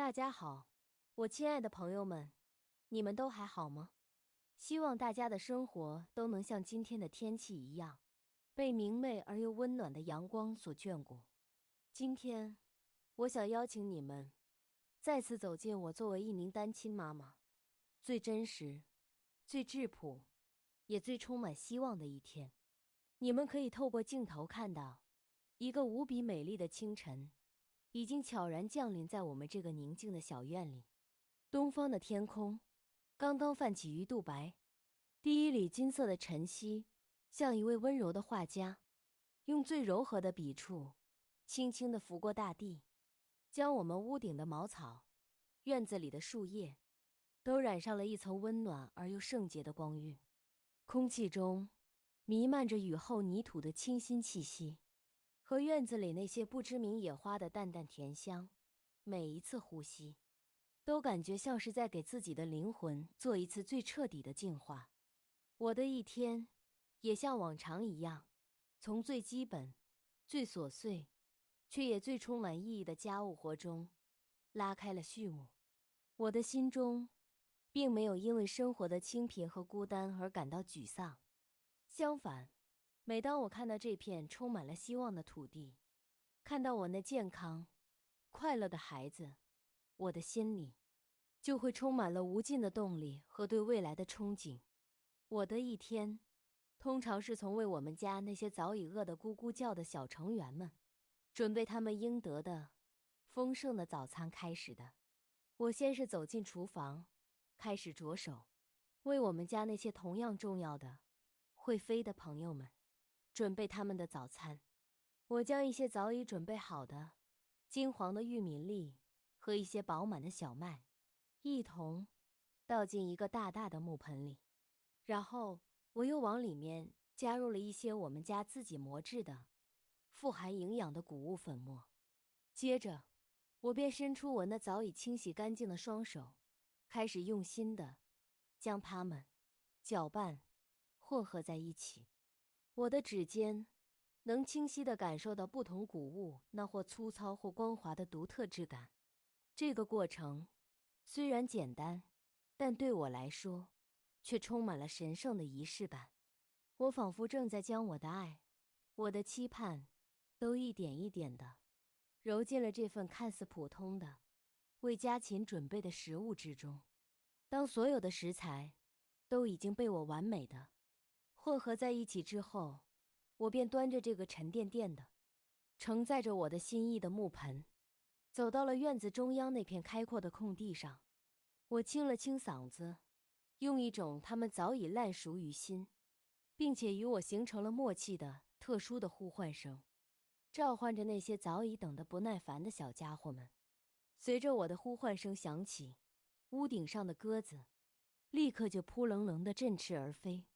大家好，我亲爱的朋友们，你们都还好吗？希望大家的生活都能像今天的天气一样，被明媚而又温暖的阳光所眷顾。今天，我想邀请你们再次走进我作为一名单亲妈妈最真实、最质朴，也最充满希望的一天。你们可以透过镜头看到，一个无比美丽的清晨已经悄然降临在我们这个宁静的小院里。东方的天空刚刚泛起鱼肚白，第一缕金色的晨曦像一位温柔的画家，用最柔和的笔触轻轻地拂过大地，将我们屋顶的茅草、院子里的树叶都染上了一层温暖而又圣洁的光晕。空气中弥漫着雨后泥土的清新气息，和院子里那些不知名野花的淡淡甜香，每一次呼吸都感觉像是在给自己的灵魂做一次最彻底的净化。我的一天也像往常一样，从最基本、最琐碎，却也最充满意义的家务活中拉开了序幕。我的心中并没有因为生活的清贫和孤单而感到沮丧，相反，每当我看到这片充满了希望的土地，看到我那健康、快乐的孩子，我的心里就会充满了无尽的动力和对未来的憧憬。我的一天通常是从为我们家那些早已饿得咕咕叫的小成员们准备他们应得的丰盛的早餐开始的。我先是走进厨房，开始着手为我们家那些同样重要的会飞的朋友们准备他们的早餐。我将一些早已准备好的金黄的玉米粒和一些饱满的小麦一同倒进一个大大的木盆里，然后我又往里面加入了一些我们家自己磨制的富含营养的谷物粉末。接着我便伸出我那早已清洗干净的双手，开始用心地将它们搅拌混合在一起。我的指尖能清晰地感受到不同谷物那或粗糙或光滑的独特质感。这个过程虽然简单，但对我来说却充满了神圣的仪式感。我仿佛正在将我的爱、我的期盼都一点一点地揉进了这份看似普通的为家禽准备的食物之中。当所有的食材都已经被我完美的混合在一起之后，我便端着这个沉甸甸的承载着我的心意的木盆，走到了院子中央那片开阔的空地上。我清了清嗓子，用一种他们早已烂熟于心，并且与我形成了默契的特殊的呼唤声，召唤着那些早已等得不耐烦的小家伙们。随着我的呼唤声响起，屋顶上的鸽子立刻就扑棱棱地振翅而飞，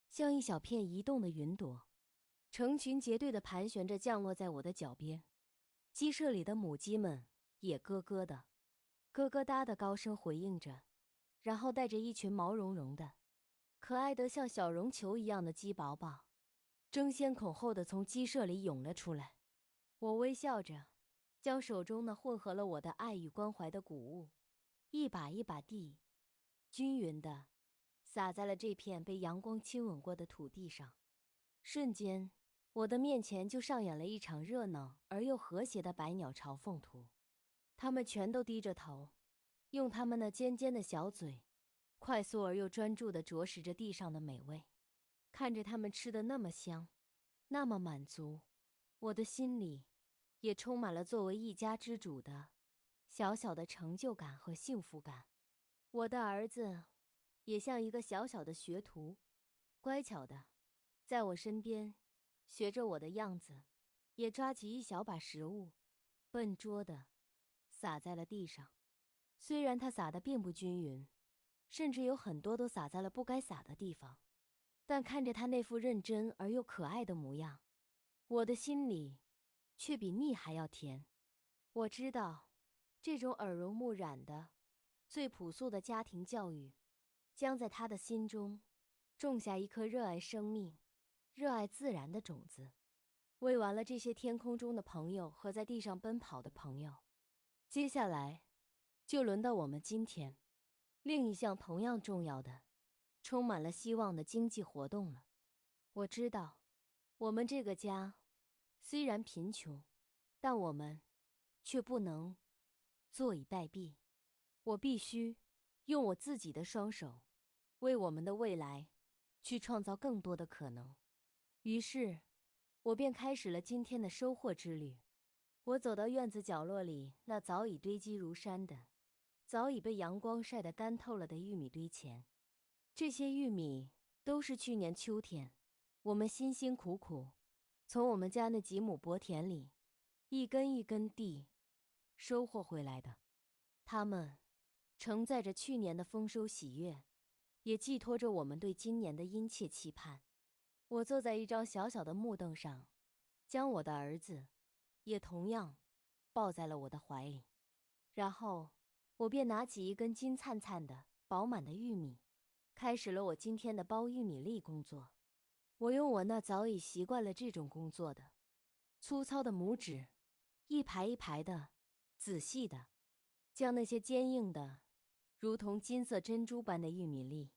像一小片移动的云朵，成群结队地盘旋着降落在我的脚边。鸡舍里的母鸡们也咯咯的、咯咯哒的高声回应着，然后带着一群毛茸茸的、可爱得像小绒球一样的鸡宝宝，争先恐后地从鸡舍里涌了出来。我微笑着，将手中那混合了我的爱与关怀的谷物，一把一把地，均匀地洒在了这片被阳光亲吻过的土地上。瞬间，我的面前就上演了一场热闹而又和谐的百鸟朝凤图。它们全都低着头，用它们那尖尖的小嘴，快速而又专注地啄食着地上的美味。看着它们吃得那么香，那么满足，我的心里也充满了作为一家之主的小小的成就感和幸福感。我的儿子也像一个小小的学徒，乖巧的在我身边学着我的样子，也抓起一小把食物，笨拙地撒在了地上。虽然他撒的并不均匀，甚至有很多都撒在了不该撒的地方，但看着他那副认真而又可爱的模样，我的心里却比蜜还要甜。我知道，这种耳濡目染的、最朴素的家庭教育，将在他的心中种下一颗热爱生命、热爱自然的种子。喂完了这些天空中的朋友和在地上奔跑的朋友，接下来就轮到我们今天另一项同样重要的、充满了希望的经济活动了。我知道，我们这个家虽然贫穷，但我们却不能坐以待毙。我必须用我自己的双手，为我们的未来去创造更多的可能。于是，我便开始了今天的收获之旅。我走到院子角落里那早已堆积如山的、早已被阳光晒得干透了的玉米堆前。这些玉米都是去年秋天我们辛辛苦苦从我们家那几亩薄田里一根一根地收获回来的。它们承载着去年的丰收喜悦，也寄托着我们对今年的殷切期盼。我坐在一张小小的木凳上，将我的儿子也同样抱在了我的怀里。然后我便拿起一根金灿灿的、饱满的玉米，开始了我今天的剥玉米粒工作。我用我那早已习惯了这种工作的粗糙的拇指，一排一排的、仔细的，将那些坚硬的、如同金色珍珠般的玉米粒，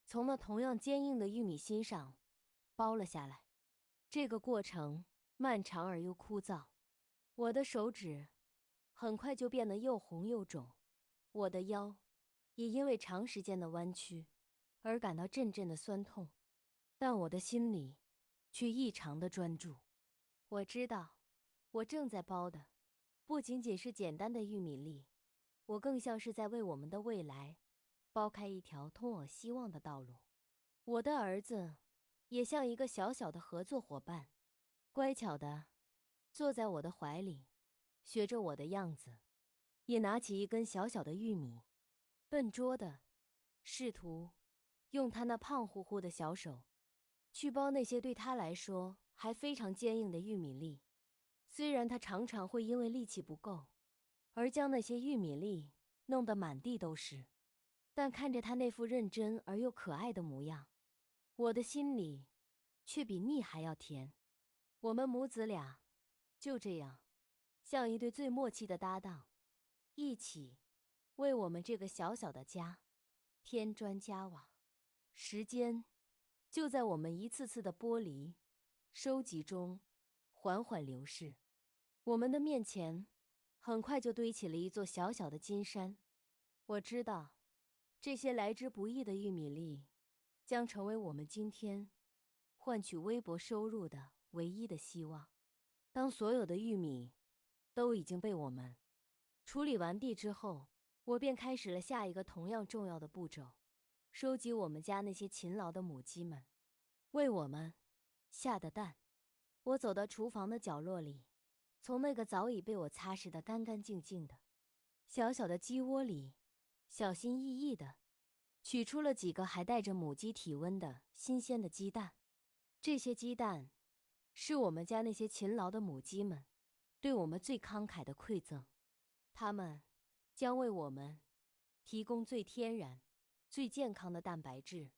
从那同样坚硬的玉米芯上剥了下来。这个过程漫长而又枯燥，我的手指很快就变得又红又肿，我的腰也因为长时间的弯曲而感到阵阵的酸痛，但我的心里却异常的专注。我知道，我正在剥的不仅仅是简单的玉米粒，我更像是在为我们的未来剥开一条通往希望的道路。我的儿子也像一个小小的合作伙伴，乖巧地坐在我的怀里，学着我的样子，也拿起一根小小的玉米，笨拙地试图用他那胖乎乎的小手去剥那些对他来说还非常坚硬的玉米粒。虽然他常常会因为力气不够而将那些玉米粒弄得满地都是，但看着他那副认真而又可爱的模样，我的心里却比蜜还要甜。我们母子俩就这样像一对最默契的搭档，一起为我们这个小小的家添砖加瓦。时间就在我们一次次的剥离、收集中缓缓流逝，我们的面前很快就堆起了一座小小的金山。我知道，这些来之不易的玉米粒将成为我们今天换取微薄收入的唯一的希望。当所有的玉米都已经被我们处理完毕之后，我便开始了下一个同样重要的步骤，收集我们家那些勤劳的母鸡们为我们下的蛋。我走到厨房的角落里，从那个早已被我擦拭得干干净净的小小的鸡窝里，小心翼翼地取出了几个还带着母鸡体温的新鲜的鸡蛋。这些鸡蛋是我们家那些勤劳的母鸡们对我们最慷慨的馈赠，它们将为我们提供最天然、最健康的蛋白质，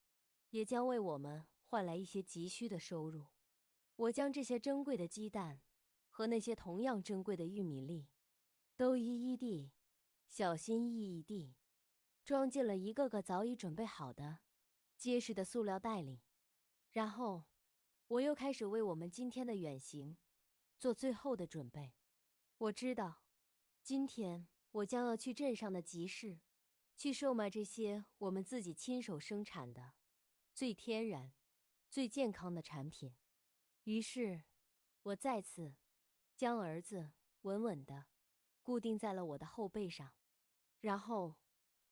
也将为我们换来一些急需的收入。我将这些珍贵的鸡蛋和那些同样珍贵的玉米粒，都一一地、小心翼翼地装进了一个个早已准备好的结实的塑料袋里。然后，我又开始为我们今天的远行做最后的准备。我知道，今天我将要去镇上的集市，去售卖这些我们自己亲手生产的、最天然、最健康的产品。于是，我再次将儿子稳稳地固定在了我的后背上，然后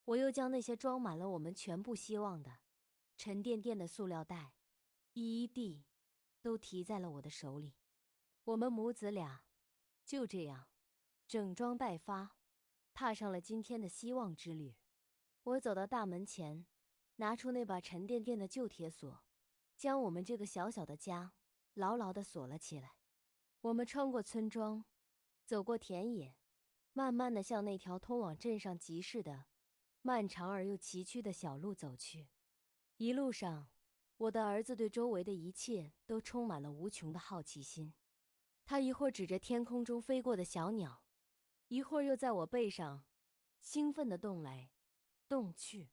我又将那些装满了我们全部希望的沉甸甸的塑料袋一一地都提在了我的手里。我们母子俩就这样整装待发，踏上了今天的希望之旅。我走到大门前，拿出那把沉甸甸的旧铁锁，将我们这个小小的家牢牢地锁了起来。我们穿过村庄，走过田野，慢慢地向那条通往镇上集市的漫长而又崎岖的小路走去。一路上，我的儿子对周围的一切都充满了无穷的好奇心。他一会儿指着天空中飞过的小鸟，一会儿又在我背上兴奋地动来动去，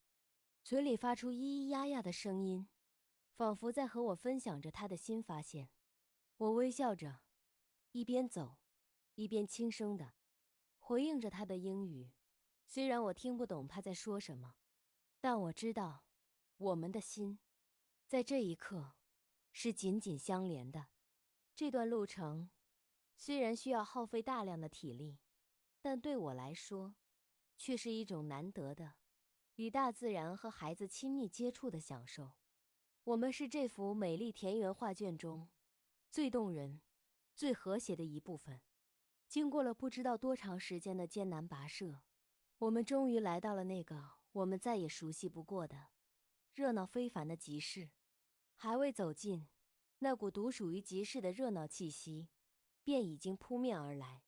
嘴里发出咿咿呀呀的声音，仿佛在和我分享着他的新发现。我微笑着，一边走，一边轻声地回应着他的英语。虽然我听不懂他在说什么，但我知道，我们的心在这一刻是紧紧相连的。这段路程虽然需要耗费大量的体力，但对我来说，却是一种难得的与大自然和孩子亲密接触的享受。我们是这幅美丽田园画卷中最动人、最和谐的一部分。经过了不知道多长时间的艰难跋涉，我们终于来到了那个我们再也熟悉不过的热闹非凡的集市。还未走近，那股独属于集市的热闹气息便已经扑面而来。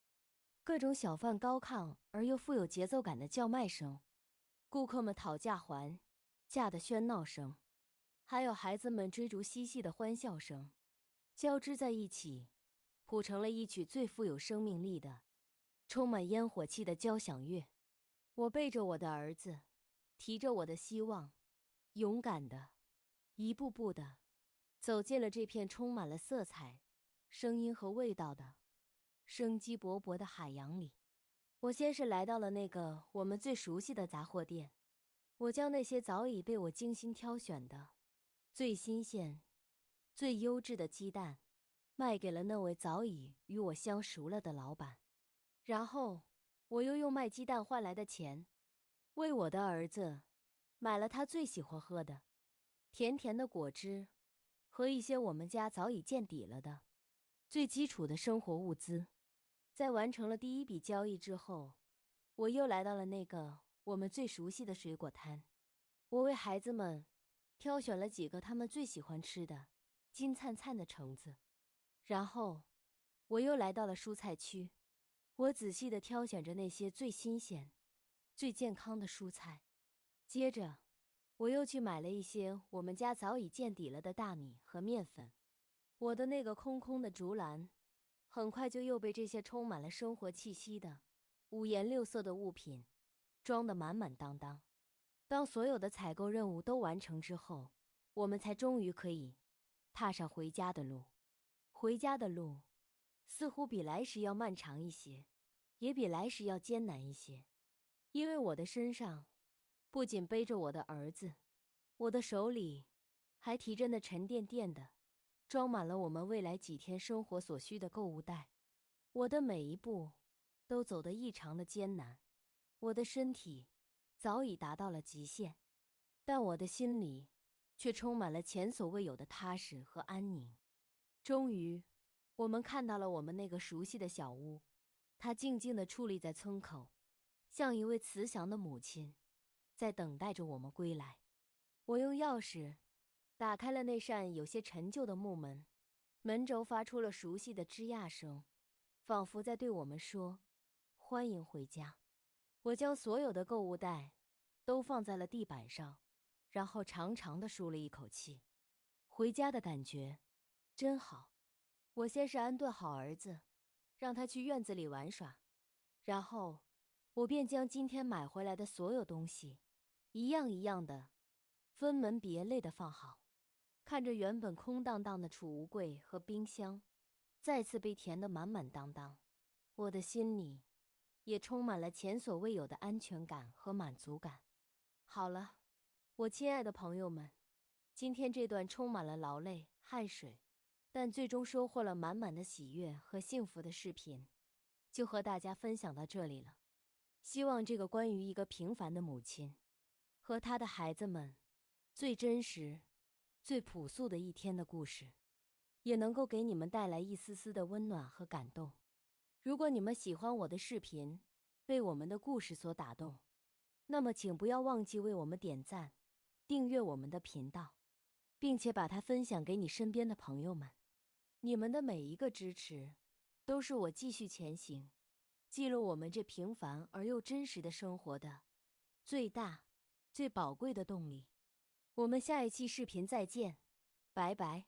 各种小贩高亢而又富有节奏感的叫卖声，顾客们讨价还价的喧闹声，还有孩子们追逐嬉戏的欢笑声，交织在一起，谱成了一曲最富有生命力的、充满烟火气的交响乐。我背着我的儿子，提着我的希望，勇敢的一步步的走进了这片充满了色彩、声音和味道的生机勃勃的海洋里。我先是来到了那个我们最熟悉的杂货店，我将那些早已被我精心挑选的、最新鲜、最优质的鸡蛋卖给了那位早已与我相熟了的老板。然后，我又用卖鸡蛋换来的钱，为我的儿子买了他最喜欢喝的甜甜的果汁和一些我们家早已见底了的最基础的生活物资。在完成了第一笔交易之后，我又来到了那个我们最熟悉的水果摊。我为孩子们挑选了几个他们最喜欢吃的金灿灿的橙子。然后，我又来到了蔬菜区，我仔细地挑选着那些最新鲜、最健康的蔬菜。接着，我又去买了一些我们家早已见底了的大米和面粉。我的那个空空的竹篮很快就又被这些充满了生活气息的五颜六色的物品装得满满当当。当所有的采购任务都完成之后，我们才终于可以踏上回家的路。回家的路似乎比来时要漫长一些，也比来时要艰难一些，因为我的身上不仅背着我的儿子，我的手里还提着那沉甸甸的装满了我们未来几天生活所需的购物袋。我的每一步都走得异常的艰难，我的身体早已达到了极限，但我的心里却充满了前所未有的踏实和安宁。终于，我们看到了我们那个熟悉的小屋，它静静地矗立在村口，像一位慈祥的母亲，在等待着我们归来。我用钥匙打开了那扇有些陈旧的木门，门轴发出了熟悉的吱呀声，仿佛在对我们说：“欢迎回家。”我将所有的购物袋都放在了地板上，然后长长地舒了一口气。回家的感觉真好。我先是安顿好儿子，让他去院子里玩耍，然后我便将今天买回来的所有东西一样一样的分门别类地放好。看着原本空荡荡的储物柜和冰箱再次被填得满满当当，我的心里也充满了前所未有的安全感和满足感。好了，我亲爱的朋友们，今天这段充满了劳累、汗水，但最终收获了满满的喜悦和幸福的视频，就和大家分享到这里了。希望这个关于一个平凡的母亲和她的孩子们最真实、最朴素的一天的故事，也能够给你们带来一丝丝的温暖和感动。如果你们喜欢我的视频，被我们的故事所打动，那么请不要忘记为我们点赞、订阅我们的频道，并且把它分享给你身边的朋友们。你们的每一个支持，都是我继续前行、记录我们这平凡而又真实的生活的最大、最宝贵的动力。我们下一期视频再见，拜拜。